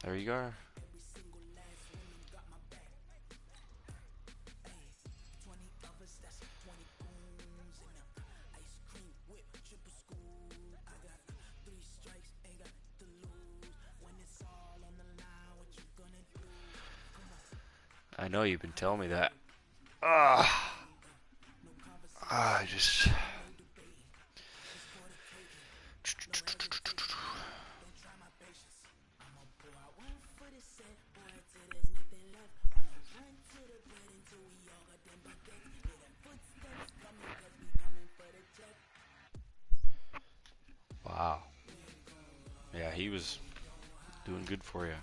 There you go. I know you've been telling me that. I just... Wow. Yeah, he was doing good for you.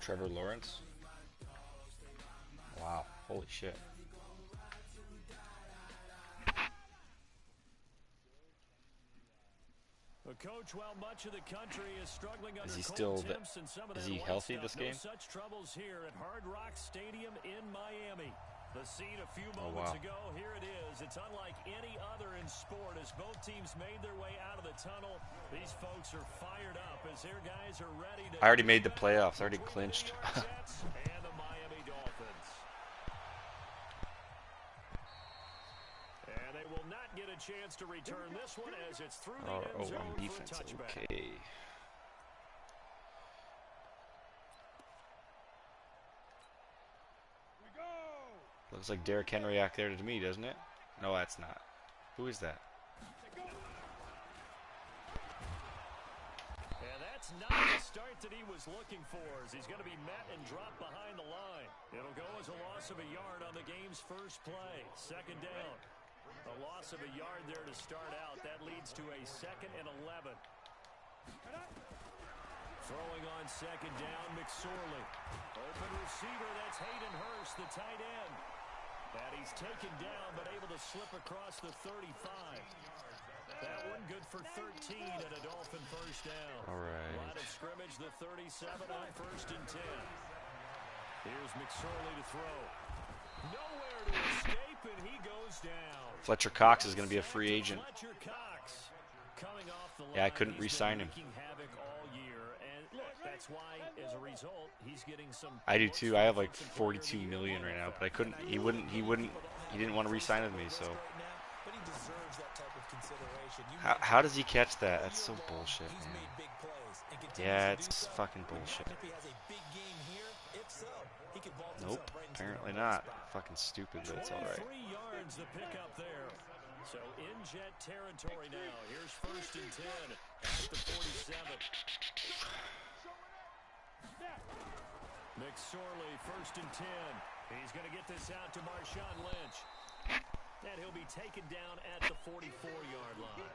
Trevor Lawrence? Wow, holy shit. Coach, while much of the country is struggling under Is he still is he healthy stuff, this game? No such troubles here at Hard Rock Stadium in Miami. The scene a few moments ago, here it is. It's unlike any other in sport as both teams made their way out of the tunnel. These folks are fired up as their guys are ready to... I already made the playoffs. I already clinched. And the Miami Dolphins. And they will not get a chance to return this one as it's through the end zone on defense. for a touchback. Okay. Looks like Derrick Henry out there to me, doesn't it? No, that's not. Who is that? And that's not the start that he was looking for, as he's going to be met and dropped behind the line. It'll go as a loss of a yard on the game's first play. Second down. A loss of a yard there to start out. That leads to a 2nd and 11. Throwing on second down, McSorley. Open receiver, that's Hayden Hurst, the tight end. And he's taken down, but able to slip across the 35. That one good for 13 and a Dolphin first down. All right. Line of scrimmage, the 37 on 1st and 10. Here's McSorley to throw. Nowhere to escape, and he goes down. Fletcher Cox is going to be a free agent. Fletcher Cox coming off the line. Yeah, I couldn't re-sign him. Havoc all year, and look, that's why, as a result, he's getting some. I do too. I have like 42 million right now, but I couldn't. He didn't want to re-sign with me. So. How does he catch that? That's so bullshit, man. Yeah, it's fucking bullshit. Nope, apparently not. Fucking stupid, but it's all right. 3 yards to pick up there. So in jet territory now. Here's 1st and 10 at the 47. McSorley, 1st and 10. He's going to get this out to Marshawn Lynch. And he'll be taken down at the 44-yard line.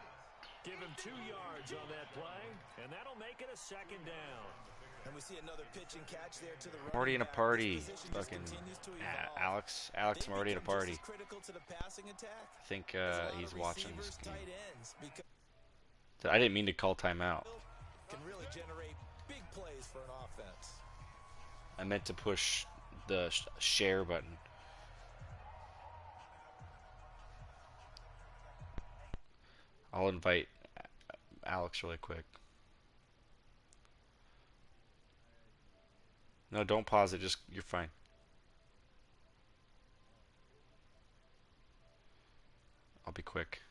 Give him 2 yards on that play, and that'll make it a 2nd down. And we see another pitch and catch there to the I'm already in a party. Fucking Alex, I'm already in a party. I think he's watching this game. I didn't mean to call timeout. Can really generate big plays for an offense. I meant to push the share button. I'll invite Alex really quick. No, don't pause it. Just, you're fine. I'll be quick.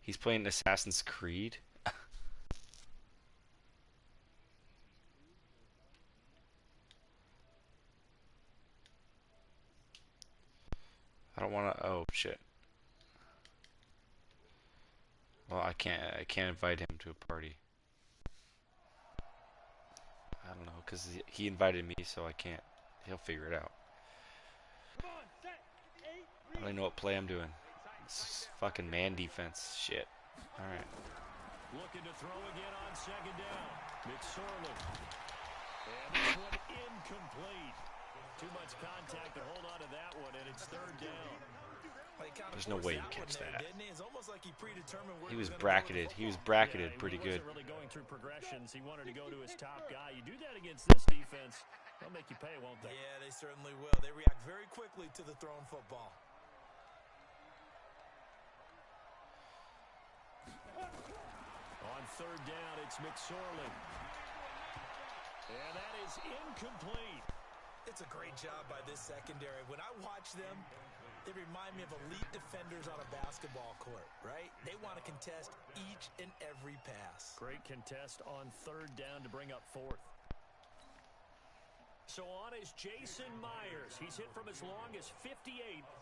He's playing Assassin's Creed. I don't want to. Oh shit. Well, I can't invite him to a party. I don't know, because he invited me, so I can't. He'll figure it out. I don't even know what play I'm doing. This is fucking man defense shit. Alright. Looking to throw again on second down. McSorley. And this one incomplete. Too much contact to hold on to that one, and it's 3rd down. There's no way you catch that. Like he was bracketed. He was bracketed pretty good. Really going through progressions. He wanted to go to his top guy. You do that against this defense, they'll make you pay, won't they? Yeah, they certainly will. They react very quickly to the thrown football. On third down, it's McSorley. And that is incomplete. It's a great job by this secondary. When I watch them, they remind me of elite defenders on a basketball court, right? They want to contest each and every pass. Great contest on third down to bring up fourth. So on is Jason Myers. He's hit from as long as 58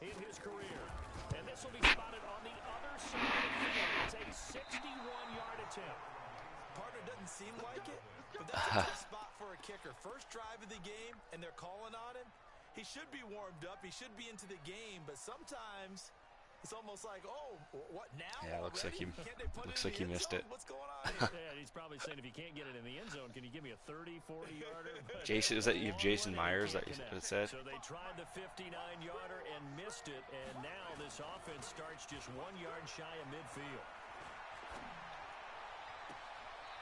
in his career. And this will be spotted on the other side of the field. It's a 61-yard attempt. Partner doesn't seem like it, but that's a tough spot for a kicker. First drive of the game, and they're calling on him. He should be warmed up. He should be into the game, but sometimes it's almost like, oh, what now? Yeah, it looks like he missed it. What's going on here? Yeah, he's probably saying, if you can't get it in the end zone, can you give me a 30, 40-yarder? Jason, is that you have Jason Myers that it said? So they tried the 59-yarder and missed it, and now this offense starts just 1 yard shy of midfield.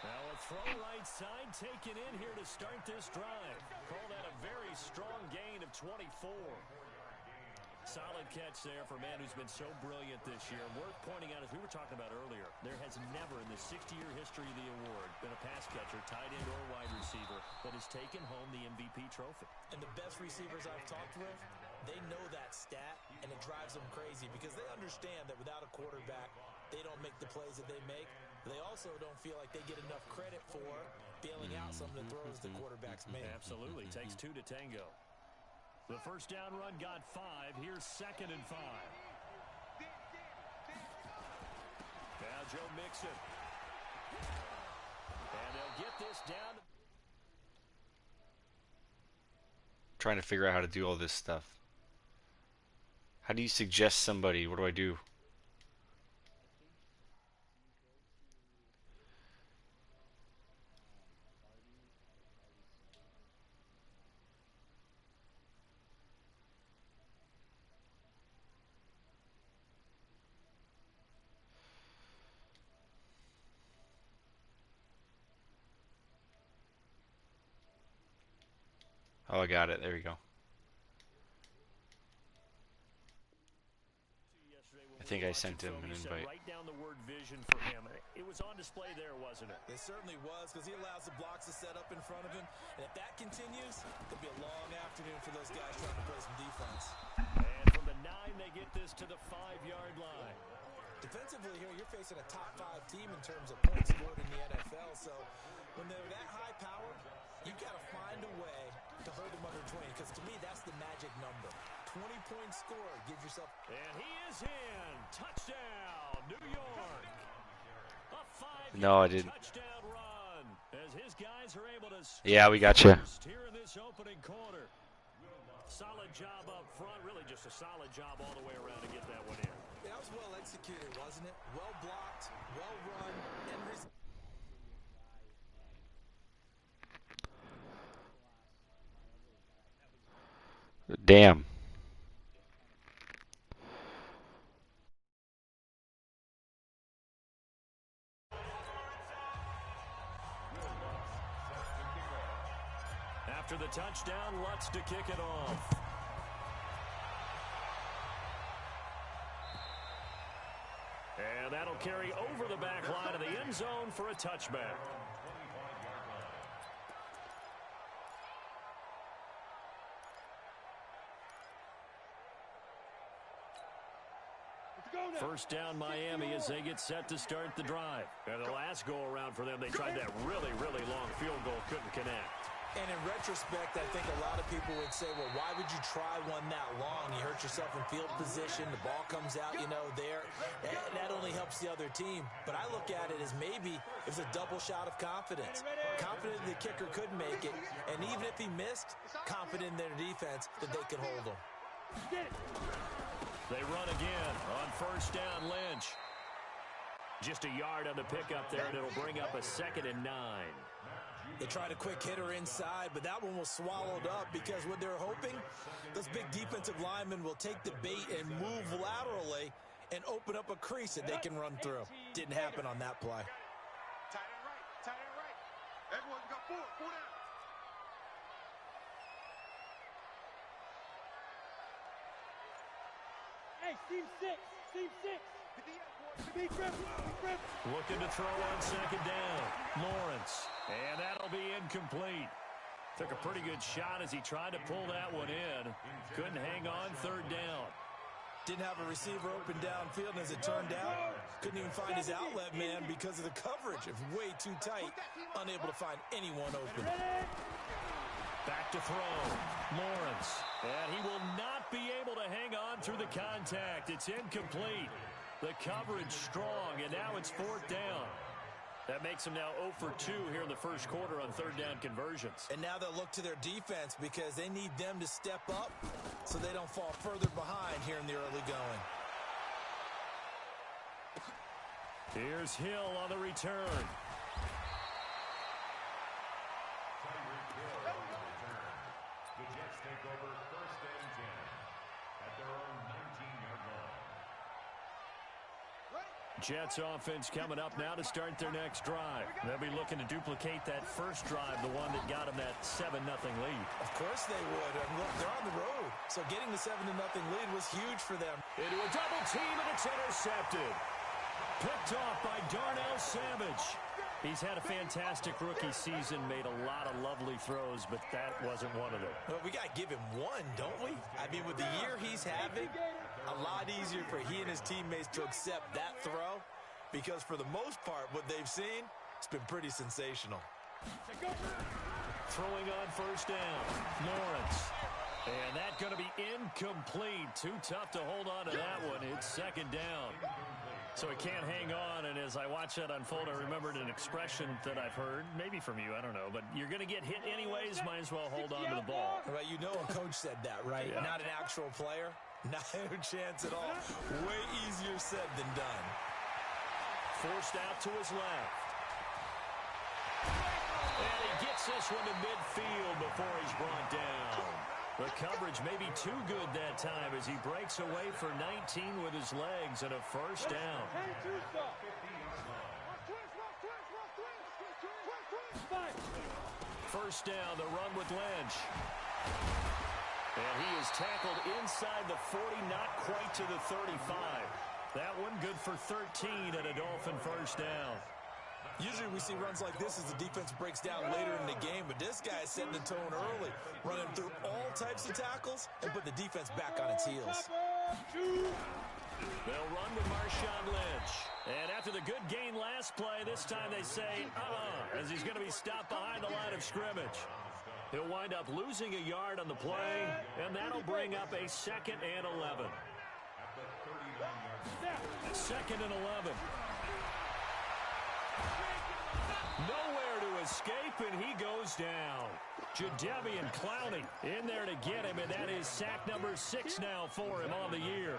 Now a throw right side taken in here to start this drive. Call that a very strong gain of 24. Solid catch there for a man who's been so brilliant this year. Worth pointing out, as we were talking about earlier, there has never in the 60-year history of the award been a pass catcher, tight end, or wide receiver that has taken home the MVP trophy. And the best receivers I've talked with, they know that stat, and it drives them crazy because they understand that without a quarterback, they don't make the plays that they make. They also don't feel like they get enough credit for bailing out some of the throws the quarterbacks make. Absolutely. Takes two to tango. The first down run got 5. Here's 2nd and 5. Now Joe Mixon. And they'll get this down. Trying to figure out how to do all this stuff. How do you suggest somebody? What do I do? Oh, I got it. There we go. I think I sent him an invite. Write down the word vision for him. It was on display there, wasn't it? It certainly was, because he allows the blocks to set up in front of him. And if that continues, it'll be a long afternoon for those guys trying to play some defense. And from the 9, they get this to the 5-yard line. Defensively here, you're facing a top 5 team in terms of points scored in the NFL. So when they're that high powered, you've got to find a way to hold them under 20, because to me, that's the magic number. 20-point score gives yourself. And he is in. Touchdown, New York. A 5-yard No, I didn't. touchdown run as his guys are able to. Yeah, we got you. Here in this opening quarter. Solid job up front. Really just a solid job all the way around to get that one in. That was well executed, wasn't it? Well blocked, well run, and Damn. After the touchdown, Lutz to kick it off. And that'll carry over the back line of the end zone for a touchback. First down Miami as they get set to start the drive. And the last go-around for them, they tried that really, really long field goal, couldn't connect. And in retrospect, I think a lot of people would say, well, why would you try one that long? You hurt yourself in field position. The ball comes out, there. That only helps the other team. But I look at it as maybe it was a double shot of confidence. Confident the kicker could make it. And even if he missed, confident in their defense that they could hold him. They run again on first down, Lynch. Just a yard on the pickup there, and it'll bring up a 2nd and 9. They tried a quick hitter inside, but that one was swallowed up because what they're hoping, those big defensive linemen will take the bait and move laterally and open up a crease that they can run through. Didn't happen on that play. Tight end right, tight end right. Everyone got four down. Hey, team six. Looking to throw on second down. Lawrence. And that'll be incomplete. Took a pretty good shot as he tried to pull that one in. Couldn't hang on third down. Didn't have a receiver open downfield, and as it turned out, couldn't even find his outlet man because of the coverage. It was way too tight, unable to find anyone open. Back to throw. Lawrence. And he will not be able to hang on through the contact. It's incomplete. The coverage strong, and now it's fourth down. That makes him now 0 for 2 here in the first quarter on third down conversions. And now they'll look to their defense because they need them to step up so they don't fall further behind here in the early going. Here's Hill on the return. The Jets take over first and 10 at their own 19-yard line. Jets offense coming up now to start their next drive. They'll be looking to duplicate that first drive, the one that got them that 7-0 lead. Of course they would. Look, they're on the road, so getting the 7-0 lead was huge for them. Into a double team, and it's intercepted. Picked off by Darnell Savage. He's had a fantastic rookie season, made a lot of lovely throws, but that wasn't one of them. Well, we got to give him one, don't we? I mean, with the year he's having, a lot easier for he and his teammates to accept that throw because for the most part, what they've seen, it's been pretty sensational. Throwing on first down, Lawrence. And that's going to be incomplete. Too tough to hold on to that one. It's second down. So he can't hang on, and as I watch that unfold, I remembered an expression that I've heard, maybe from you, I don't know, but you're going to get hit anyways, might as well hold on to the ball. Well, you know a coach said that, right? Yeah. Not an actual player. Not a chance at all. Way easier said than done. Forced out to his left. And he gets this one to midfield before he's brought down. The coverage may be too good that time as he breaks away for 19 with his legs and a first down. First down, the run with Lynch. And he is tackled inside the 40, not quite to the 35. That one good for 13 and a Dolphin first down. Usually we see runs like this as the defense breaks down later in the game, but this guy is setting the tone early, running through all types of tackles and put the defense back on its heels. They'll run with Marshawn Lynch. And after the good gain last play, this time they say, as he's going to be stopped behind the line of scrimmage. He'll wind up losing a yard on the play, and that'll bring up a 2nd and 11. 2nd and 11. Nowhere to escape, and he goes down. Jadeveon Clowney in there to get him, and that is sack number 6 now for him on the year.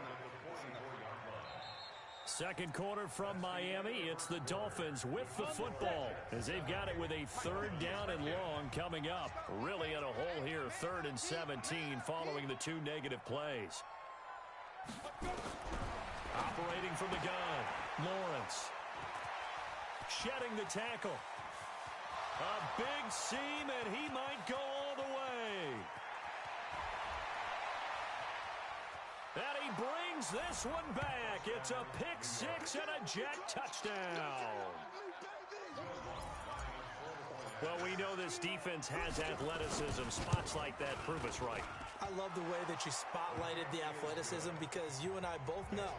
Second quarter from Miami. It's the Dolphins with the football as they've got it with a 3rd down and long coming up. Really in a hole here, 3rd and 17 following the 2 negative plays. Operating from the gun, Lawrence. Shedding the tackle. A big seam, and he might go all the way. And he brings this one back. It's a pick 6 and a Jet touchdown. Well, we know this defense has athleticism. Spots like that prove us right. I love the way that you spotlighted the athleticism because you and I both know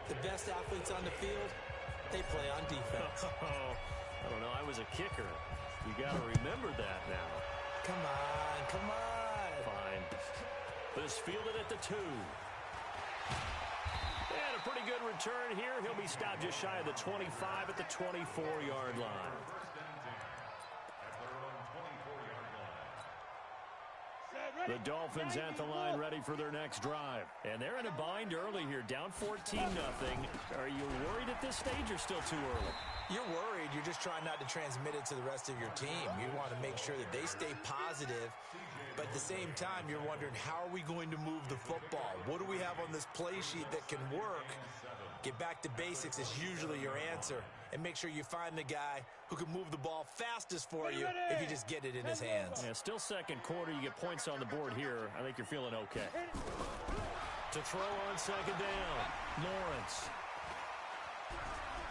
the best athletes on the field, they play on defense. I don't know. I was a kicker. You got to remember that now. Come on, come on. Fine. This fielded at the 2. And a pretty good return here. He'll be stopped just shy of the 25 at the 24-yard line. The Dolphins at the line ready for their next drive. And they're in a bind early here, down 14-0. Are you worried at this stage or still too early? You're worried. You're just trying not to transmit it to the rest of your team. You want to make sure that they stay positive, but at the same time, you're wondering, how are we going to move the football? What do we have on this play sheet that can work? Get back to basics is usually your answer, and make sure you find the guy who can move the ball fastest for you if you just get it in his hands. Yeah, still second quarter. You get points on the board here. I think you're feeling okay. To throw on second down, Lawrence.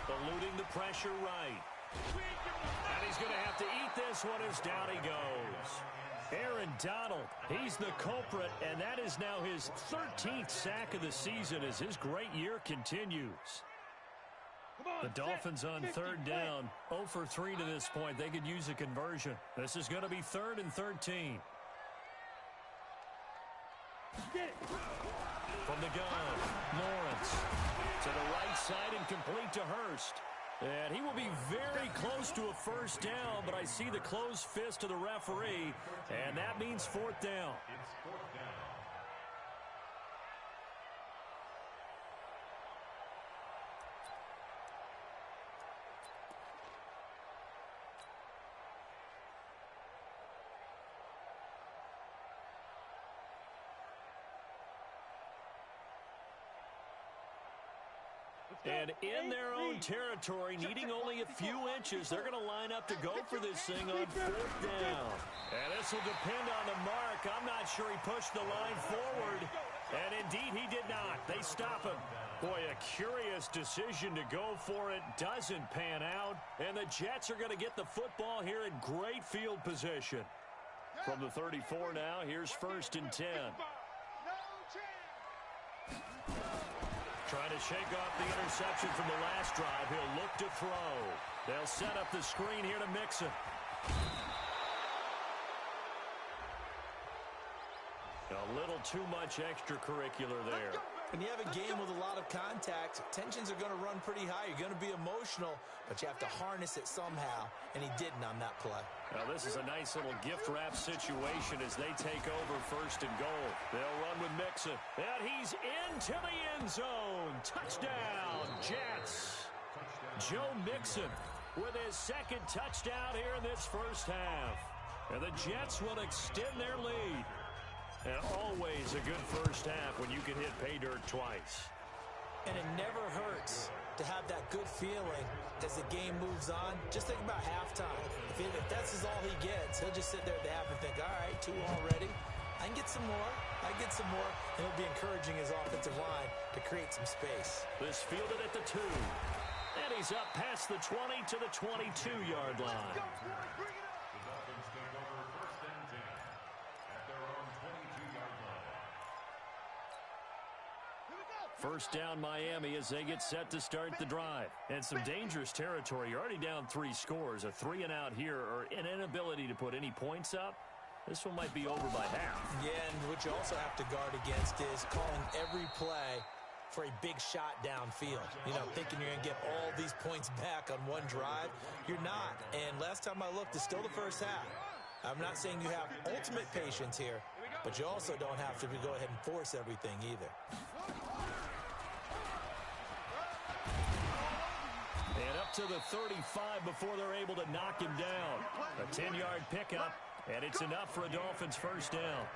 Eluding the pressure right. And he's going to have to eat this one as down he goes. Aaron Donald, he's the culprit, and that is now his 13th sack of the season as his great year continues. The Dolphins on third down, 0 for 3 to this point. They could use a conversion. This is going to be 3rd and 13. From the gun, Lawrence to the right side and complete to Hurst. And he will be very close to a first down, but I see the closed fist of the referee, and that means 4th down. It's 4th down. And in their own territory, needing only a few inches, they're going to line up to go for this thing on 4th down. And this will depend on the mark. I'm not sure he pushed the line forward. And indeed, he did not. They stop him. Boy, a curious decision to go for it. Doesn't pan out. And the Jets are going to get the football here in great field position. From the 34 now, here's 1st and 10. Trying to shake off the interception from the last drive. He'll look to throw. They'll set up the screen here to Mixon. A little too much extracurricular there. When you have a game with a lot of contact, tensions are going to run pretty high. You're going to be emotional, but you have to harness it somehow, and he didn't on that play. Now, this is a nice little gift wrap situation as they take over 1st and goal. They'll run with Mixon, and he's into the end zone. Touchdown, Jets. Joe Mixon with his 2nd touchdown here in this first half. And the Jets will extend their lead. And always a good first half when you can hit pay dirt twice. And it never hurts to have that good feeling as the game moves on. Just think about halftime. If that's all he gets, he'll just sit there at the half and think, all right, 2 already. I can get some more. I can get some more. And he'll be encouraging his offensive line to create some space. This fielded at the 2. And he's up past the 20 to the 22-yard line. The Dolphins take over 1st and 10 at their own 22-yard line. First down, Miami, as they get set to start the drive. And some dangerous territory. You're already down 3 scores. A 3-and-out here, or an inability to put any points up. This one might be over by half. Yeah, and what you also have to guard against is calling every play for a big shot downfield. You know, thinking you're going to get all these points back on one drive. You're not. And last time I looked, it's still the first half. I'm not saying you have ultimate patience here, but you also don't have to go ahead and force everything either. And up to the 35 before they're able to knock him down. A 10-yard pickup, and it's enough for a Dolphins first down.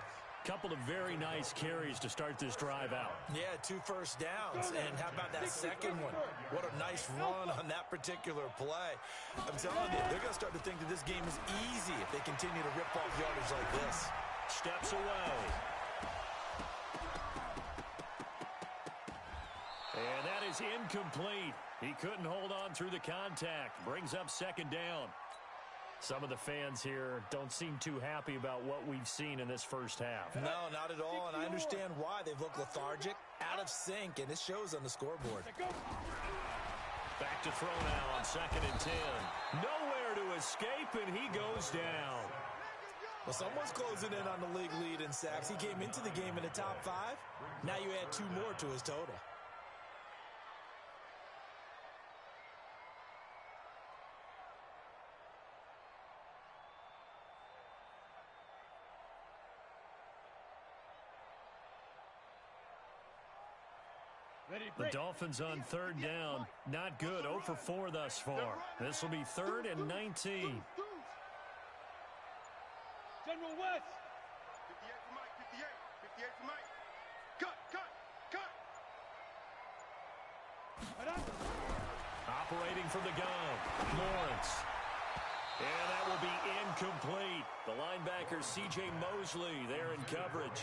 Couple of very nice carries to start this drive out. Yeah, 2 first downs. And how about that second one? What a nice run on that particular play. I'm telling you, they're going to start to think that this game is easy if they continue to rip off yardage like this. Steps away. And that is incomplete. He couldn't hold on through the contact. Brings up 2nd down. Some of the fans here don't seem too happy about what we've seen in this first half. No, not at all, and I understand why. They've looked lethargic, out of sync, and it shows on the scoreboard. Back to throw now on 2nd and 10. Nowhere to escape, and he goes down. Well, someone's closing in on the league lead in sacks. He came into the game in the top 5. Now you add 2 more to his total. The Dolphins on third down. Not good. 0 for 4 thus far. This will be 3rd and 19. General West. 58 for Mike. 58. 58 for Mike. Cut. Operating from the gun, Lawrence. And that will be incomplete. The linebacker, C.J. Mosley, there in coverage.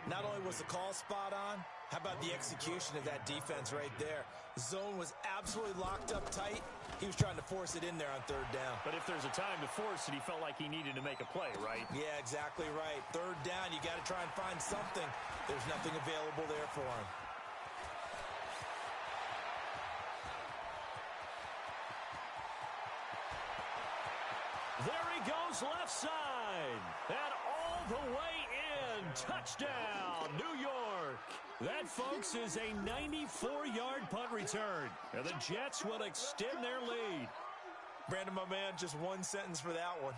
Not only was the call spot on, how about the execution of that defense right there? The zone was absolutely locked up tight. He was trying to force it in there on 3rd down. But if there's a time to force it, he felt like he needed to make a play, right? Yeah, exactly right. 3rd down, you got to try and find something. There's nothing available there for him. There he goes left side. And all the way in. Touchdown, New York. That, folks, is a 94-yard punt return. And the Jets will extend their lead. Brandon, my man, just one sentence for that one.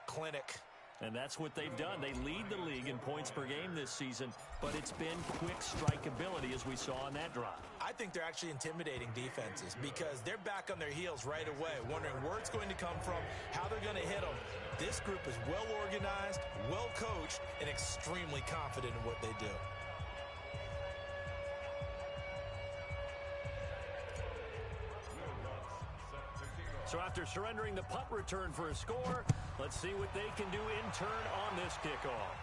Clinic. And that's what they've done. They lead the league in points per game this season, but it's been quick strikeability as we saw on that drive. I think they're actually intimidating defenses because they're back on their heels right away, wondering where it's going to come from, how they're going to hit them. This group is well organized, well coached, and extremely confident in what they do. So after surrendering the punt return for a score, let's see what they can do in turn on this kickoff.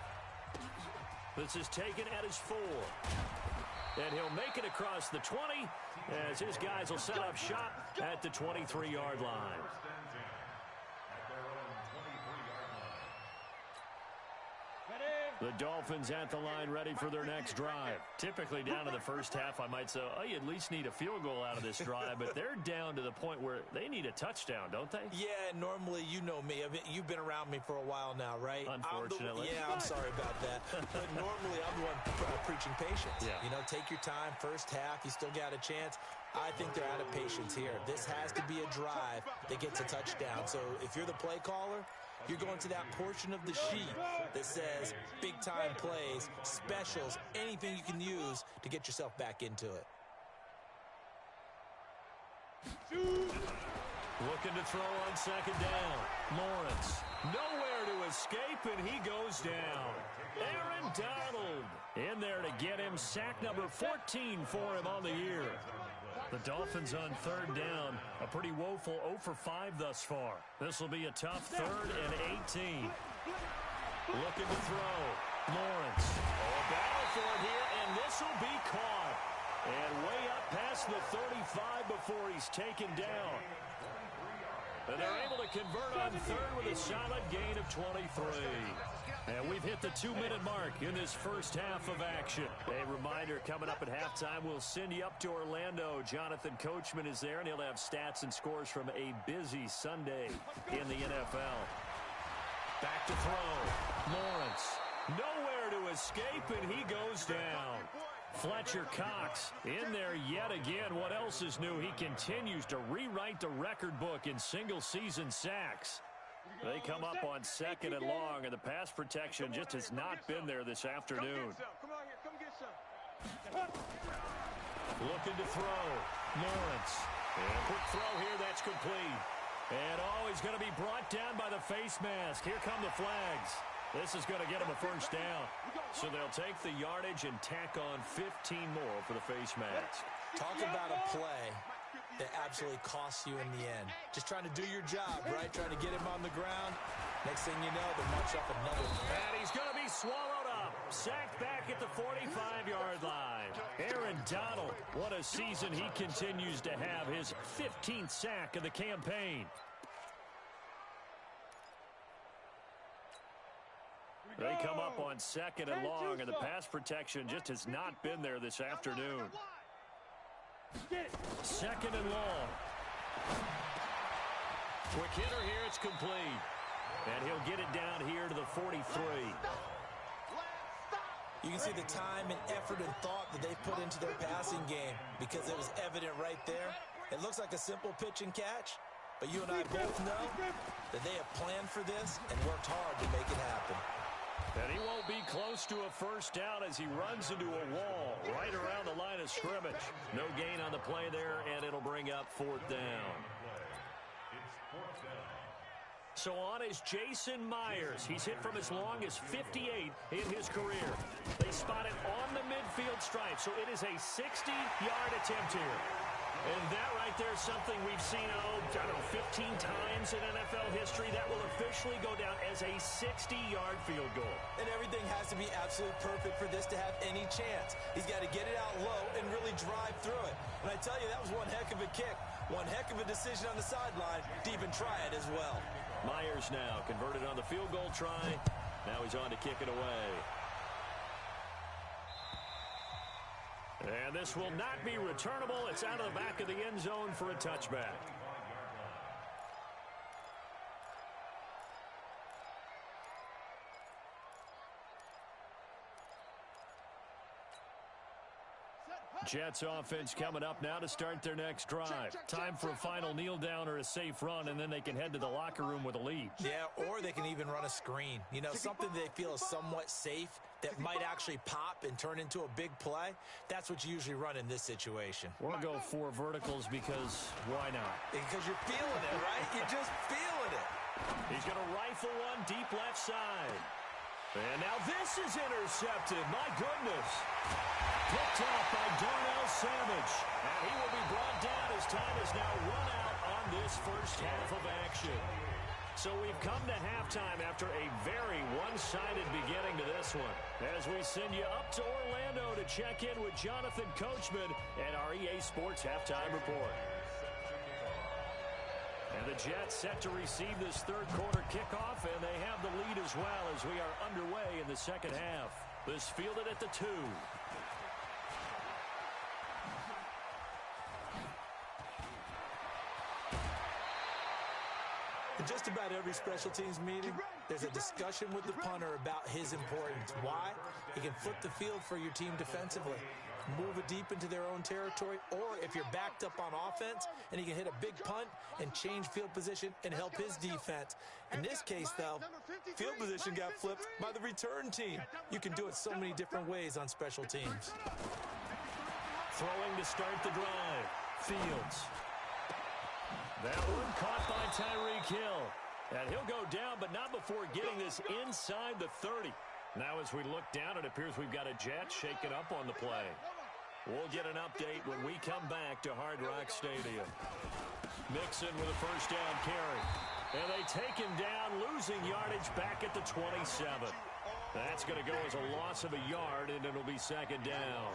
This is taken at his 4. And he'll make it across the 20 as his guys will set up shop at the 23-yard line. The Dolphins at the line ready for their next drive. Typically down to the first half, I might say, oh, you at least need a field goal out of this drive, but they're down to the point where they need a touchdown, don't they? Yeah, normally, you know me. You've been around me for a while now, right? Unfortunately. I'm sorry about that. But normally, I'm the one preaching patience. Yeah. You know, take your time. First half, you still got a chance. I think they're out of patience here. This has to be a drive that gets a touchdown. So if you're the play caller, you're going to that portion of the sheet that says big-time plays, specials, anything you can use to get yourself back into it. Looking to throw on 2nd down. Lawrence, nowhere to escape, and he goes down. Aaron Donald in there to get him sack number 14 for him on the year. The Dolphins on 3rd down, a pretty woeful 0 for 5 thus far. This will be a tough 3rd and 18. Looking to throw. Lawrence. A battle for it here, and this will be caught. And way up past the 35 before he's taken down. And they're able to convert on 3rd with a solid gain of 23. And we've hit the 2-minute mark in this first half of action. A reminder, coming up at halftime, we'll send you up to Orlando. Jonathan Coachman is there, and he'll have stats and scores from a busy Sunday in the NFL. Back to throw. Lawrence. Nowhere to escape, and he goes down. Fletcher Cox in there yet again. What else is new? He continues to rewrite the record book in single-season sacks. They come up on 2nd and long, and the pass protection just has not been there this afternoon. Looking to throw. Lawrence. And a quick throw here, that's complete. And he's going to be brought down by the face mask. Here come the flags. This is going to get him a first down. So they'll take the yardage and tack on 15 more for the face mask. Talk about a play that absolutely costs you in the end. Just trying to do your job, right? Trying to get him on the ground. Next thing you know, they march up another. And he's going to be swallowed up. Sacked back at the 45-yard line. Aaron Donald, what a season he continues to have. His 15th sack of the campaign. They come up on 2nd and long, and the pass protection just has not been there this afternoon. 2nd and long. Quick hitter here, it's complete. And he'll get it down here to the 43. You can see the time and effort and thought that they put into their passing game because it was evident right there. It looks like a simple pitch and catch, but you and I both know that they have planned for this and worked hard to make it happen. And he won't be close to a first down as he runs into a wall right around the line of scrimmage. No gain on the play there, and it'll bring up fourth down. So on is Jason Myers. He's hit from as long as 58 in his career. They spot it on the midfield stripe, so it is a 60-yard attempt here. And that right there is something we've seen, I don't know, 15 times in NFL history. That will officially go down as a 60-yard field goal. And everything has to be absolutely perfect for this to have any chance. He's got to get it out low and really drive through it. And I tell you, that was one heck of a kick. One heck of a decision on the sideline to even try it as well. Myers now converted on the field goal try. Now he's on to kick it away. And this will not be returnable. It's out of the back of the end zone for a touchback. Jets offense coming up now to start their next drive. Time for a final kneel down or a safe run, and then they can head to the locker room with a lead. Yeah, or they can even run a screen. You know, something they feel is somewhat safe that might actually pop and turn into a big play. That's what you usually run in this situation. We'll go 4 verticals because why not? Because you're feeling it, right? You're just feeling it. He's going to rifle one deep left side. And now this is intercepted. My goodness. Picked off by Darnell Savage. And he will be brought down as time is now run out on this first half of action. So we've come to halftime after a very one-sided beginning to this one. As we send you up to Orlando to check in with Jonathan Coachman and our EA Sports Halftime Report. And the Jets set to receive this third quarter kickoff, and they have the lead as well as we are underway in the second half. This fielded at the 2. In just about every special teams meeting, there's a discussion with the punter about his importance. Why? He can flip the field for your team defensively, move it deep into their own territory, or if you're backed up on offense, and he can hit a big punt and change field position and help his defense. In this case, though, field position got flipped by the return team. You can do it so many different ways on special teams. Throwing to start the drive. Fields. That one caught by Tyreek Hill. And he'll go down, but not before getting this inside the 30. Now as we look down, it appears we've got a Jet shaking up on the play. We'll get an update when we come back to Hard Rock Stadium. Mixon with a first down carry. And they take him down, losing yardage back at the 27. That's going to go as a loss of a yard, and it'll be second down.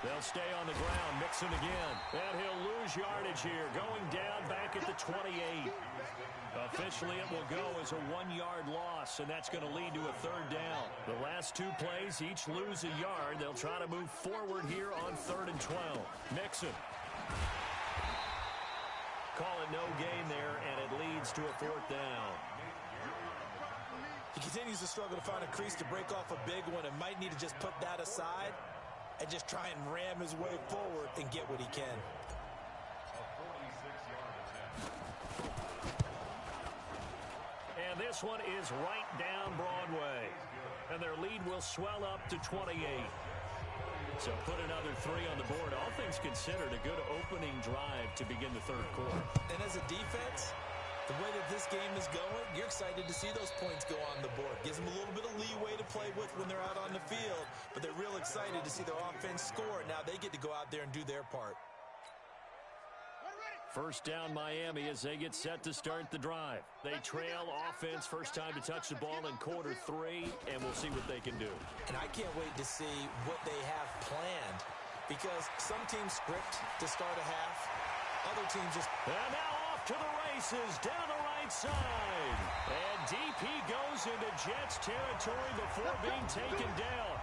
They'll stay on the ground. Mixon again. And he'll lose yardage here. Going down back at the 28. Officially, it will go as a 1-yard loss, and that's going to lead to a third down. The last 2 plays, each lose a yard. They'll try to move forward here on 3rd and 12. Mixon. Call it no gain there, and it leads to a 4th down. He continues to struggle to find a crease to break off a big one and might need to just put that aside and just try and ram his way forward and get what he can. And this one is right down Broadway. And their lead will swell up to 28. So put another 3 on the board. All things considered, a good opening drive to begin the third quarter. And as a defense, the way that this game is going, you're excited to see those points go on the board. Gives them a little bit of leeway to play with when they're out on the field, but they're real excited to see their offense score. Now they get to go out there and do their part. First down Miami as they get set to start the drive. They trail offense, first time to touch the ball in quarter 3, and we'll see what they can do. And I can't wait to see what they have planned, because some teams script to start a half, other teams just... And now off to the races, down the right side. And deep he goes into Jets territory before being taken down.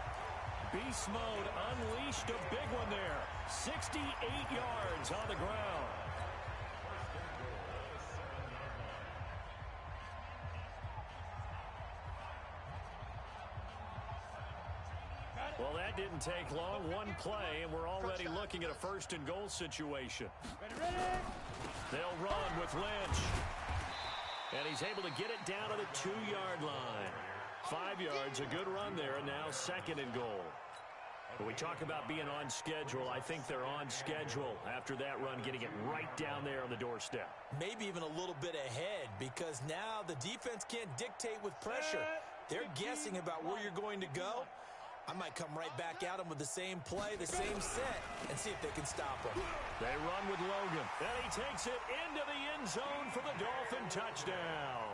Beast mode unleashed, a big one there. 68 yards on the ground. Well, that didn't take long. One play, and we're already looking at a first-and-goal situation. They'll run with Lynch. And he's able to get it down to the 2-yard line. 5 yards, a good run there, and now second and goal. When we talk about being on schedule, I think they're on schedule after that run, getting it right down there on the doorstep. Maybe even a little bit ahead, because now the defense can't dictate with pressure. They're guessing about where you're going to go. I might come right back at them with the same play, the same set, and see if they can stop them. They run with Logan, and he takes it into the end zone for the Dolphin touchdown.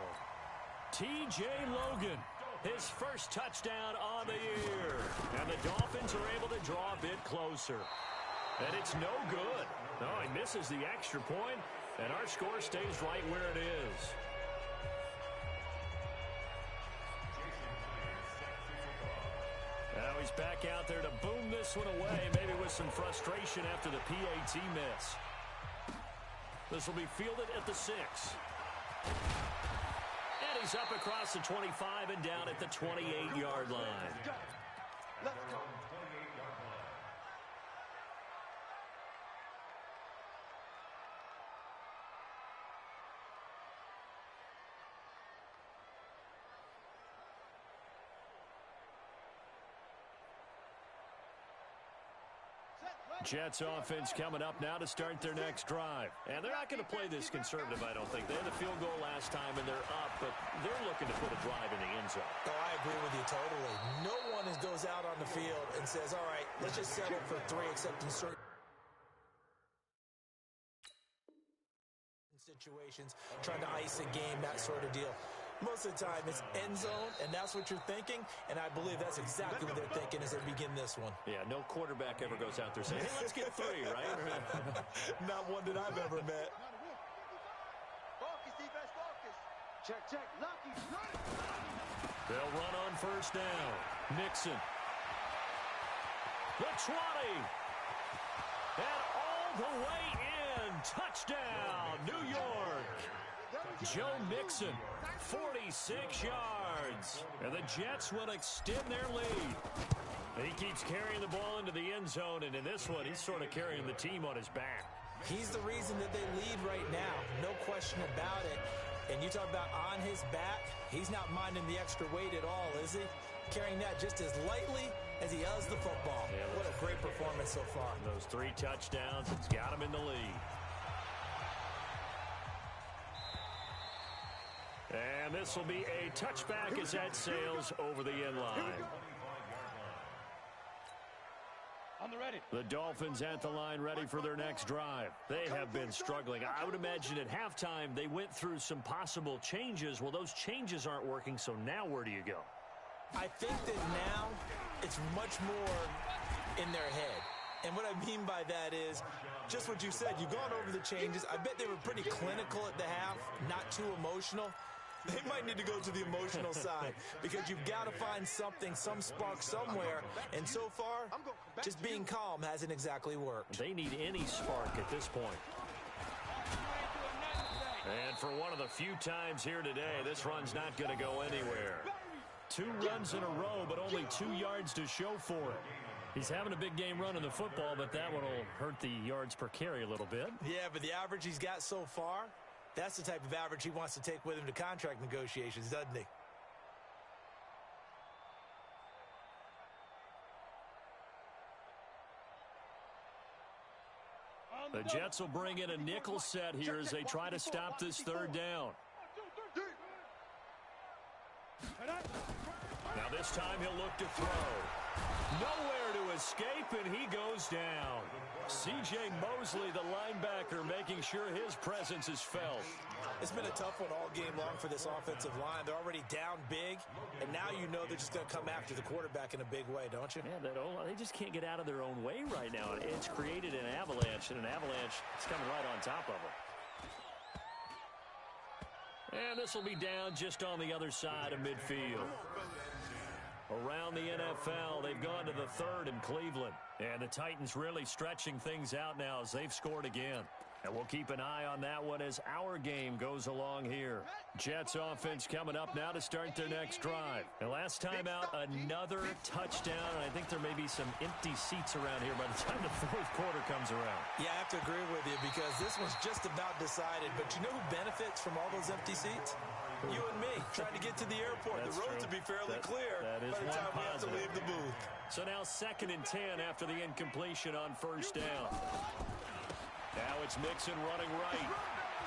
T.J. Logan, his first touchdown on the year. And the Dolphins are able to draw a bit closer. And it's no good. No, he misses the extra point, and our score stays right where it is. Now he's back out there to boom this one away, maybe with some frustration after the PAT miss. This will be fielded at the 6. And he's up across the 25 and down at the 28-yard line. Let's go. Jets offense coming up now to start their next drive. And they're not going to play this conservative, I don't think. They had a field goal last time, and they're up, but they're looking to put a drive in the end zone. Oh, I agree with you totally. No one goes out on the field and says, all right, let's just settle for 3, except in certain situations, trying to ice a game, that sort of deal. Most of the time, it's end zone, and that's what you're thinking, and I believe that's exactly what they're thinking as they begin this one. Yeah, no quarterback ever goes out there saying, hey, let's get 3, right? Not one that I've ever met. Focus, defense, focus. Check, check. Lucky. They'll run on first down. Nixon. The 20. And all the way in. Touchdown, New York. Joe Mixon, 46 yards. And the Jets will extend their lead. And he keeps carrying the ball into the end zone, and in this one, he's sort of carrying the team on his back. He's the reason that they lead right now, no question about it. And you talk about on his back, he's not minding the extra weight at all, is he? Carrying that just as lightly as he does the football. Yeah, what a great performance so far. Those 3 touchdowns, it's got him in the lead. And this will be a touchback as that sails over the end line. The Dolphins at the line ready for their next drive. They have been struggling. I would imagine at halftime they went through some possible changes. Well, those changes aren't working, so now where do you go? I think that now it's much more in their head. And what I mean by that is just what you said. You've gone over the changes. I bet they were pretty clinical at the half, not too emotional. They might need to go to the emotional side because you've got to find something, some spark somewhere. And so far, just being calm hasn't exactly worked. They need any spark at this point. And for one of the few times here today, this run's not going to go anywhere. 2 runs in a row, but only 2 yards to show for it. He's having a big game running the football, but that one will hurt the yards per carry a little bit. Yeah, but the average he's got so far, that's the type of average he wants to take with him to contract negotiations, doesn't he? The Jets will bring in a nickel set here as they try to stop this 3rd down. Now this time he'll look to throw. Nowhere to escape, and he goes down. C.J. Mosley, the linebacker, making sure his presence is felt. It's been a tough one all game long for this offensive line. They're already down big, and now you know they're just going to come after the quarterback in a big way, don't you? Yeah, they just can't get out of their own way right now. It's created an avalanche, and an avalanche is coming right on top of them. And this will be down just on the other side of midfield. Around the NFL, they've gone to the 3rd in Cleveland. And the Titans really stretching things out now as they've scored again. And we'll keep an eye on that one as our game goes along here. Jets offense coming up now to start their next drive. And last time out, another touchdown. And I think there may be some empty seats around here by the time the fourth quarter comes around. Yeah, I have to agree with you because this one's just about decided. But you know who benefits from all those empty seats? You and me, trying to get to the airport. That's the road true. to be fairly clear that is by the time we have to leave the booth. So now 2nd and 10 after the incompletion on first down. Now it's Mixon running right.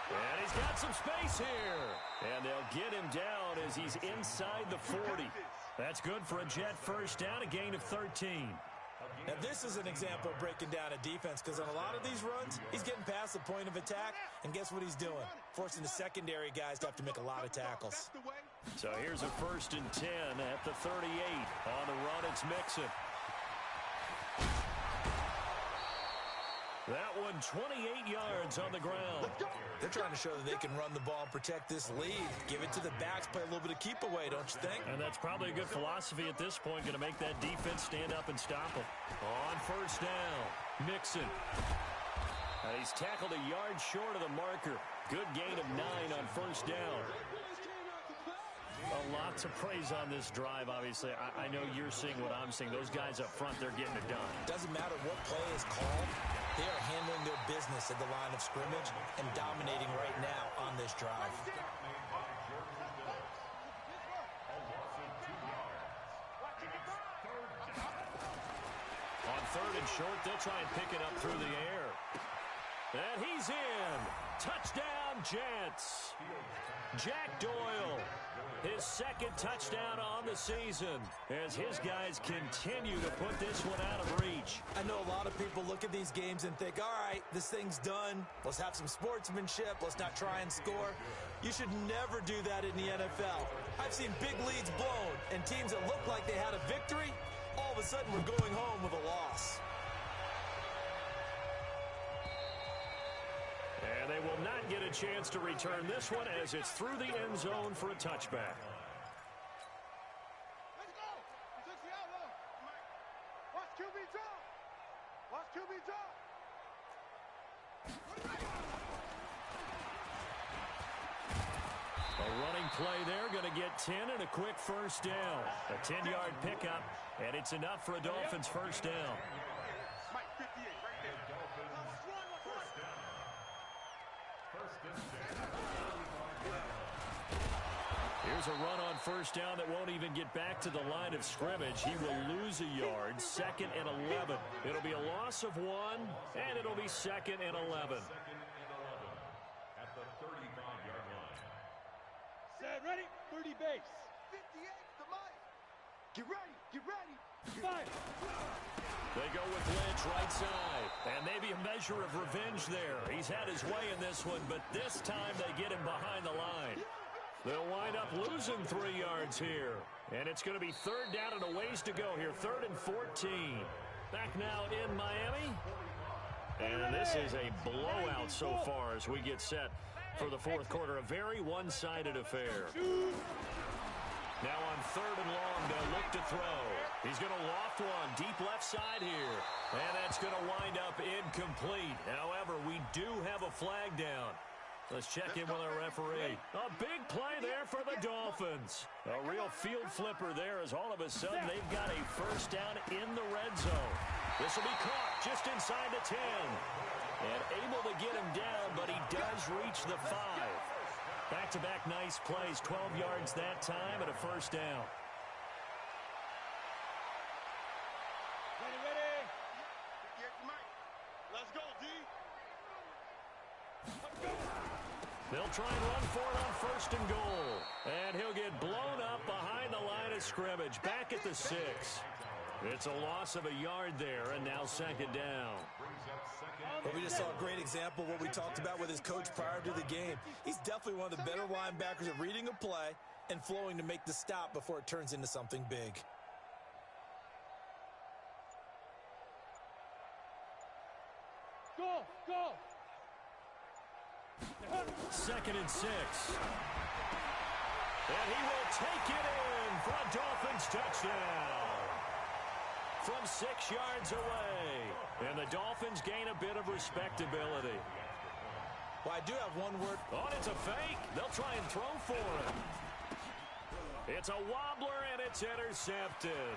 And he's got some space here. And they'll get him down as he's inside the 40. That's good for a Jet first down, a gain of 13. Now, this is an example of breaking down a defense because on a lot of these runs, he's getting past the point of attack, and guess what he's doing? Forcing the secondary guys to have to make a lot of tackles. So here's a 1st and 10 at the 38. On the run, it's Mixon. That one 28 yards on the ground. They're trying to show that they can run the ball and protect this lead. Give it to the backs, play a little bit of keep away, don't you think? And that's probably a good philosophy at this point, going to make that defense stand up and stop them. On first down, Mixon. He's tackled a yard short of the marker. Good gain of 9 on first down. A lot to praise on this drive, obviously. I know you're seeing what I'm seeing. Those guys up front, they're getting it done. Doesn't matter what play is called. They are handling their business at the line of scrimmage and dominating right now on this drive. On 3rd and short, they'll try and pick it up through the air. And he's in. Touchdown, Jets. Jack Doyle, his 2nd touchdown on the season as his guys continue to put this one out of reach. I know a lot of people look at these games and think, all right, this thing's done. Let's have some sportsmanship. Let's not try and score. You should never do that in the NFL. I've seen big leads blown and teams that look like they had a victory, all of a sudden we're going home with a loss. And they will not get a chance to return this one as it's through the end zone for a touchback. Let's go. Watch QB drop. Watch QB drop. A running play there, going to get 10 and a quick first down. A 10-yard pickup, and it's enough for a Dolphins first down. Mike, 58, right there. Here's a run on first down that won't even get back to the line of scrimmage. He will lose a yard. 2nd and 11. It'll be a loss of 1, and it'll be 2nd and 11. At the 35-yard line. Set, ready? 30 base. 58 to Mike. Get ready. Get ready. Fire. They go with Lynch right side. And maybe a measure of revenge there. He's had his way in this one, but this time they get him behind the line. They'll wind up losing 3 yards here. And it's going to be 3rd down and a ways to go here. 3rd and 14. Back now in Miami. And this is a blowout so far as we get set for the fourth quarter. A very one-sided affair. Now on 3rd and long, they'll look to throw. He's going to loft one deep left side here. And that's going to wind up incomplete. However, we do have a flag down. Let's check in with our referee. A big play there for the Dolphins. A real field flipper there as all of a sudden they've got a first down in the red zone. This will be caught just inside the 10. And able to get him down, but he does reach the 5. Back-to-back nice plays, 12 yards that time and a first down. Ready. 58 to Mike. Let's go, D. Let's go. They'll try and run for it on 1st and goal. And he'll get blown up behind the line of scrimmage. Back at the 6. It's a loss of a yard there, and now 2nd down. Well, we just saw a great example of what we talked about with his coach prior to the game. He's definitely one of the better linebackers at reading a play and flowing to make the stop before it turns into something big. Go. 2nd and 6. And he will take it in for a Dolphins touchdown. From 6 yards away. And the Dolphins gain a bit of respectability. Well, I do have one word. Oh, it's a fake. They'll try and throw for it. It's a wobbler, and it's intercepted.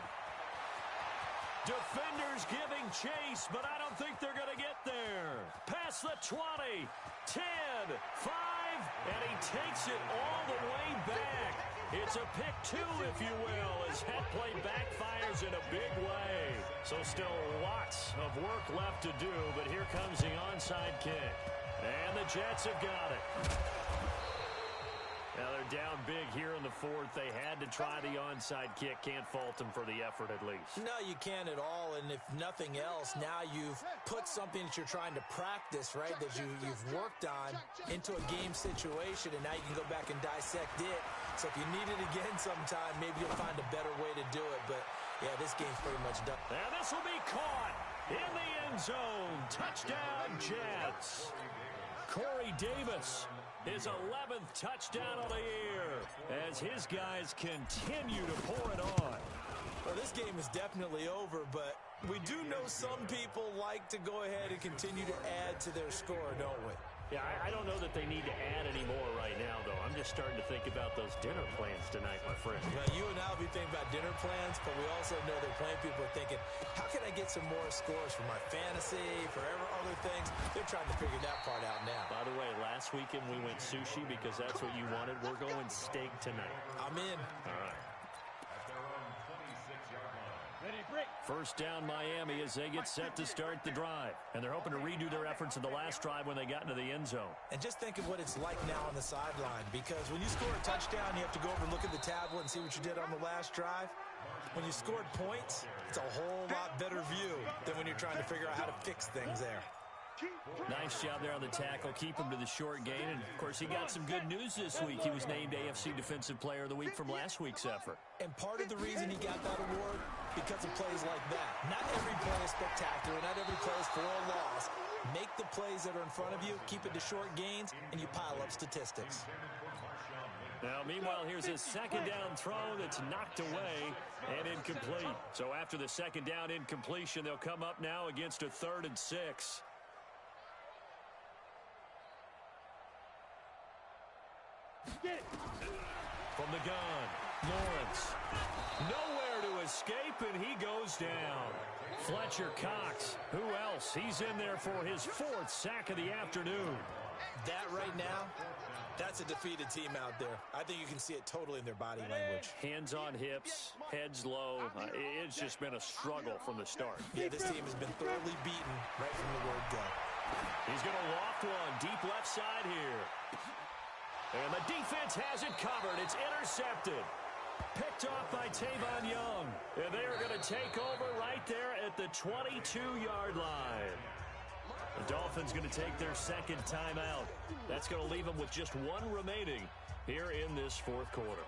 Defenders giving chase, but I don't think they're going to get there. Past the 20, 10, 5, and he takes it all the way back. It's a pick two, if you will, as that play backfires in a big way. So still lots of work left to do, but here comes the onside kick. And the Jets have got it. Now they're down big here in the fourth. They had to try the onside kick. Can't fault them for the effort at least. No, you can't at all. And if nothing else, now you've put something that you're trying to practice, right, that you've worked on into a game situation, and now you can go back and dissect it. So if you need it again sometime, maybe you'll find a better way to do it. But, yeah, this game's pretty much done. And this will be caught in the end zone. Touchdown, Jets. Corey Davis, his 11th touchdown of the year, as his guys continue to pour it on. Well, this game is definitely over, but we do know some people like to go ahead and continue to add to their score, don't we? Yeah, I don't know that they need to add any more right now, though. I'm just starting to think about those dinner plans tonight, my friend. Well, you and I will be thinking about dinner plans, but we also know that plenty of people are thinking, how can I get some more scores for my fantasy, for other things? They're trying to figure that part out now. By the way, last weekend we went sushi because that's what you wanted. We're going steak tonight. I'm in. All right. At their own 26-yard line. Ready, break. First down Miami as they get set to start the drive. And they're hoping to redo their efforts in the last drive when they got into the end zone. And just think of what it's like now on the sideline, because when you score a touchdown, you have to go over and look at the tablet and see what you did on the last drive. When you scored points, it's a whole lot better view than when you're trying to figure out how to fix things there. Nice job there on the tackle. Keep him to the short gain. And, of course, he got some good news this week. He was named AFC Defensive Player of the Week from last week's effort. And part of the reason he got that award, because of plays like that. Not every play is spectacular. Not every play is for a loss. Make the plays that are in front of you, keep it to short gains, and you pile up statistics. Now, meanwhile, here's a second down throw that's knocked away and incomplete. So after the second down incompletion, they'll come up now against a 3rd and 6. From the gun, Lawrence. Nowhere to escape, and he goes down. Fletcher Cox, who else? He's in there for his 4th sack of the afternoon. That right now, that's a defeated team out there. I think you can see it totally in their body language. Hands on hips, heads low. It's just been a struggle from the start. Yeah, this team has been thoroughly beaten right from the word go. He's going to loft one deep left side here. And the defense has it covered. It's intercepted. Picked off by Tavon Young. And they are going to take over right there at the 22-yard line. The Dolphins going to take their second timeout. That's going to leave them with just one remaining here in this 4th quarter.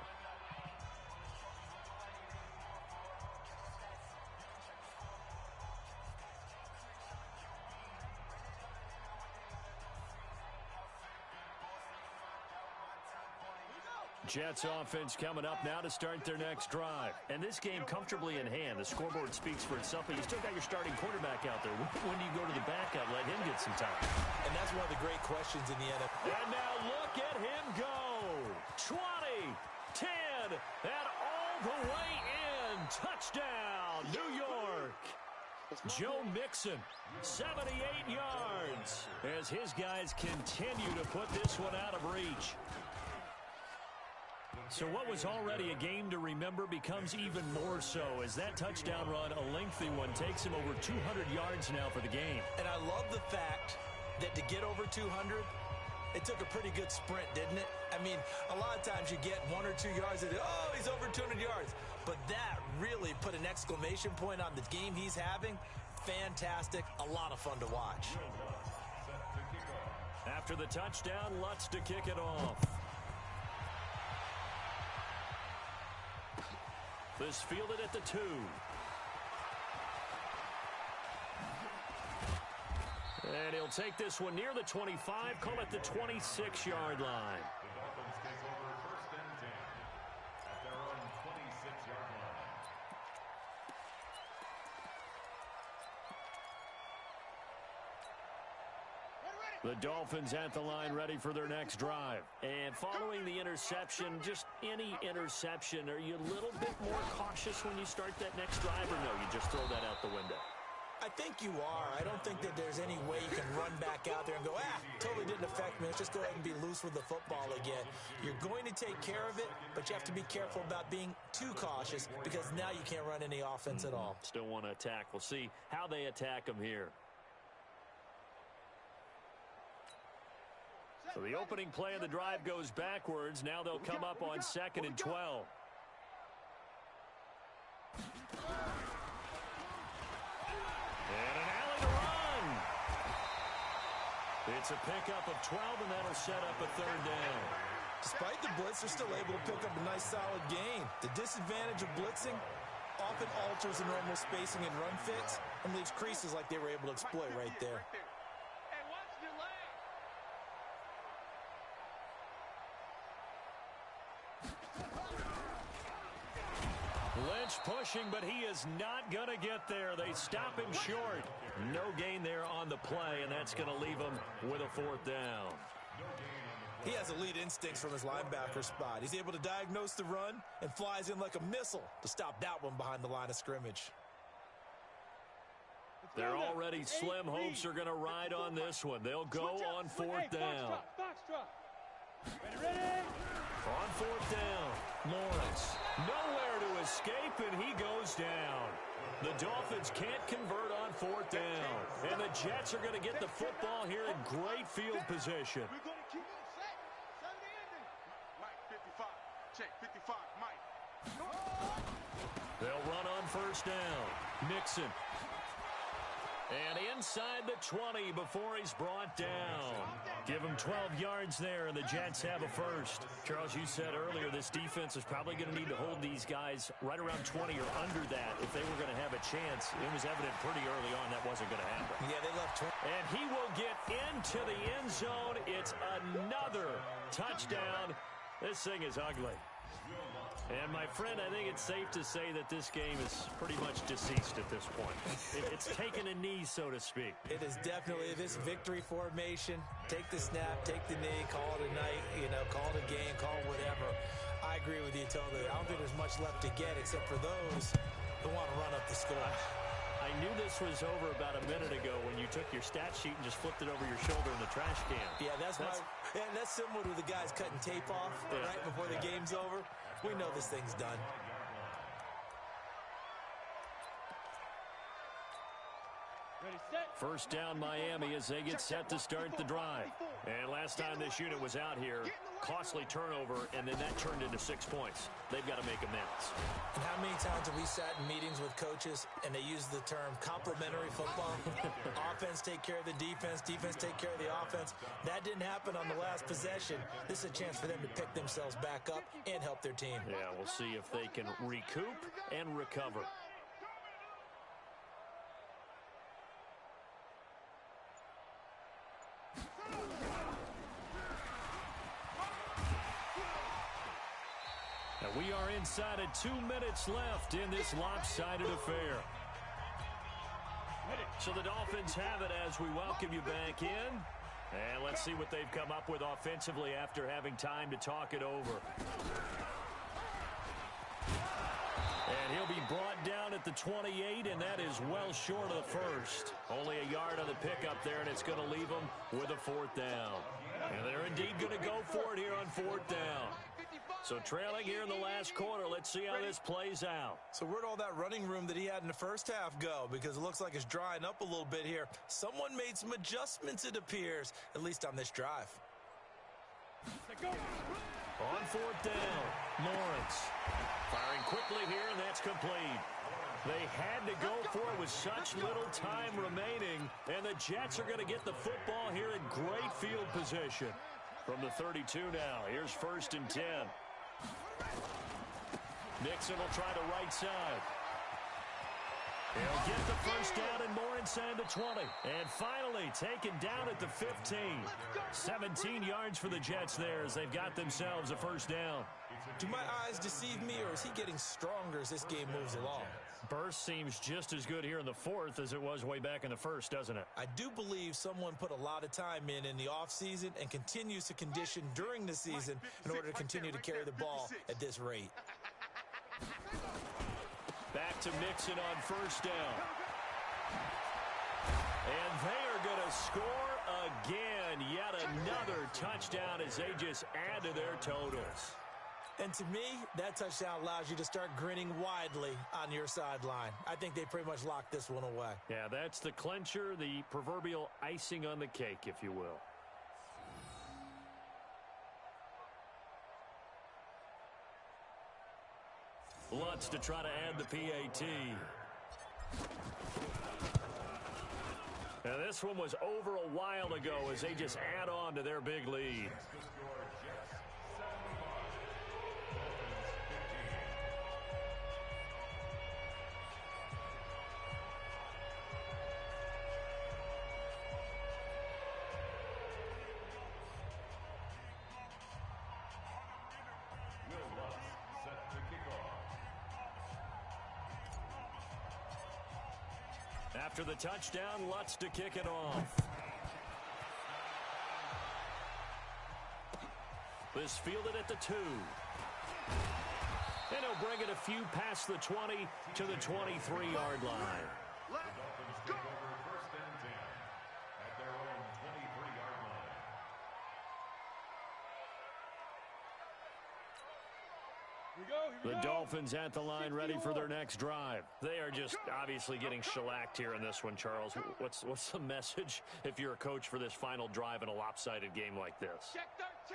Jets offense coming up now to start their next drive. And this game comfortably in hand. The scoreboard speaks for itself, but you still got your starting quarterback out there. When do you go to the backup, let him get some time? And that's one of the great questions in the NFL. And now look at him go. 20, 10, and all the way in. Touchdown, New York. Joe Mixon, 78 yards, as his guys continue to put this one out of reach. So what was already a game to remember becomes even more so as that touchdown run, a lengthy one, takes him over 200 yards now for the game. And I love the fact that to get over 200, it took a pretty good sprint, didn't it? I mean, a lot of times you get 1 or 2 yards and, oh, he's over 200 yards. But that really put an exclamation point on the game he's having. Fantastic. A lot of fun to watch. After the touchdown, Lutz to kick it off. This fielded at the 2. And he'll take this one near the 25, call it the 26-yard line. The Dolphins take over 1st and 10 at their own 26-yard line. Ready, ready. The Dolphins at the line ready for their next drive. And following the interception, just any interception, are you a little bit more cautious when you start that next drive, or no, you just throw that out the window? I think you are. I don't think that there's any way you can run back out there and go, totally didn't affect me. Let's just go ahead and be loose with the football again. You're going to take care of it, but you have to be careful about being too cautious because now you can't run any offense at all. Still want to attack. We'll see how they attack them here. So the opening play of the drive goes backwards. Now they'll come up on 2nd and 12. And an alley to run. It's a pickup of 12, and that'll set up a 3rd down. Despite the blitz, they're still able to pick up a nice, solid gain. The disadvantage of blitzing often alters the normal spacing and run fits and leaves creases like they were able to exploit right there. Lynch pushing, but he is not going to get there. They stop him short. No gain there on the play, and that's going to leave him with a 4th down. He has elite instincts from his linebacker spot. He's able to diagnose the run and flies in like a missile to stop that one behind the line of scrimmage. Their already slim hopes are going to ride on this one. They'll go on 4th down. On 4th down, Lawrence. Nowhere to escape, and he goes down. The Dolphins can't convert on 4th down. And the Jets are going to get the football here in great field position. We're going to keep it set. Sunday ending. Mike, 55. Check, 55. Mike. They'll run on 1st down. Nixon. And inside the 20 before he's brought down. Give him 12 yards there, and the Jets have a 1st. Charles, you said earlier this defense is probably going to need to hold these guys right around 20 or under that if they were going to have a chance. It was evident pretty early on that wasn't going to happen. Yeah, they left 20. And he will get into the end zone. It's another touchdown. This thing is ugly. And, my friend, I think it's safe to say that this game is pretty much deceased at this point. It's taken a knee, so to speak. It is definitely this victory formation. Take the snap, take the knee, call it a night, call it a game, call it whatever. I agree with you totally. I don't think there's much left to get except for those who want to run up the score. I knew this was over about a minute ago when you took your stat sheet and just flipped it over your shoulder in the trash can. Yeah, that's similar to the guys cutting tape off right before the game's over. We know this thing's done. Ready, set. 1st down Miami as they get set to start the drive. And last time this unit was out here, costly turnover, and then that turned into 6 points. They've got to make amends. And how many times have we sat in meetings with coaches and they use the term complementary football? Offense take care of the defense, defense take care of the offense. That didn't happen on the last possession. This is a chance for them to pick themselves back up and help their team. Yeah, we'll see if they can recoup and recover. And we are inside of 2 minutes left in this lopsided affair. So the Dolphins have it as we welcome you back in. And let's see what they've come up with offensively after having time to talk it over. And he'll be brought down at the 28, and that is well short of the 1st. Only a yard on the pickup there, and it's going to leave them with a 4th down. And they're indeed going to go for it here on 4th down. So trailing here in the last quarter, let's see how this plays out. So where'd all that running room that he had in the first half go? Because it looks like it's drying up a little bit here. Someone made some adjustments, it appears, at least on this drive. On 4th down, Lawrence. Firing quickly here, and that's complete. They had to go for it with such little time remaining, and the Jets are going to get the football here in great field position. From the 32 now, here's 1st and 10. Nixon will try the right side. He'll get the 1st down and more inside the 20. And finally taken down at the 15. 17 yards for the Jets there as they've got themselves a 1st down. Do my eyes deceive me, or is he getting stronger as this game moves along? Burst seems just as good here in the fourth as it was way back in the first, doesn't it? I do believe someone put a lot of time in the offseason and continues to condition during the season in order to continue to carry the ball at this rate. Back to Mixon on first down. And they are going to score again. Yet another touchdown as they just add to their totals. And to me, that touchdown allows you to start grinning widely on your sideline. I think they pretty much locked this one away. Yeah, that's the clincher, the proverbial icing on the cake, if you will. Lutz to try to add the PAT. Now, this one was over a while ago as they just add on to their big lead. After the touchdown, Lutz to kick it off. This fielded at the 2. And he'll bring it a few past the 20 to the 23-yard line. Dolphins take over first and 10 at their own 23-yard line. The Dolphins at the line ready for their next drive. They are just obviously getting shellacked here in this one, Charles. What's the message if you're a coach for this final drive in a lopsided game like this?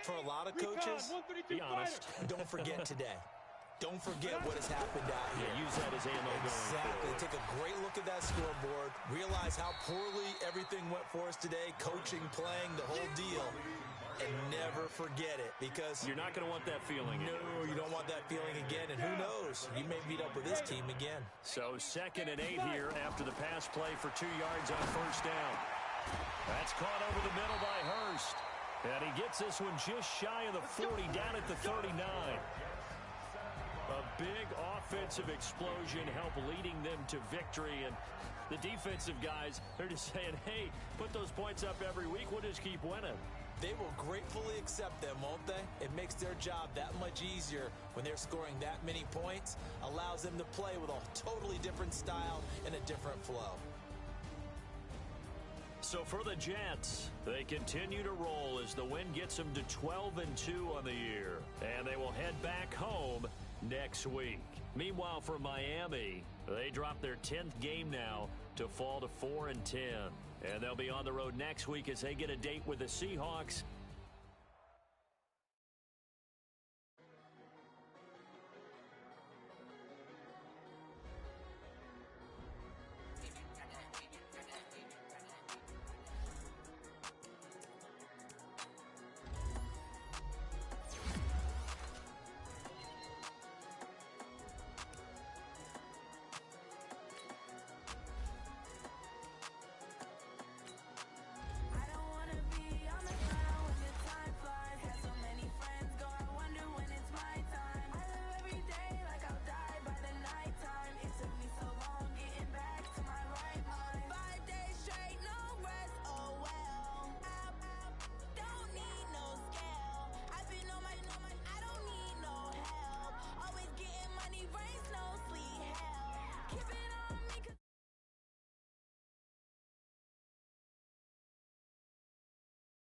For a lot of coaches, Be honest. don't forget today. Don't forget what has happened out here. Yeah, use that as ammo going Exactly. forward. Take a great look at that scoreboard. Realize how poorly everything went for us today. Coaching, playing, the whole deal. And never forget it, because You're not going to want that feeling again. no, you don't want that feeling again. And who knows? You may meet up with this team again. So 2nd and 8 here after the pass play for 2 yards on first down. That's caught over the middle by Hurst. And he gets this one just shy of the 40, down at the 39. A big offensive explosion helped leading them to victory. And the defensive guys, they're just saying, hey, put those points up every week. We'll just keep winning. They will gratefully accept them, won't they? It makes their job that much easier when they're scoring that many points. Allows them to play with a totally different style and a different flow. So for the Jets, they continue to roll as the win gets them to 12-2 on the year. And they will head back home next week. Meanwhile, for Miami, they drop their 10th game now to fall to 4-10. And they'll be on the road next week as they get a date with the Seahawks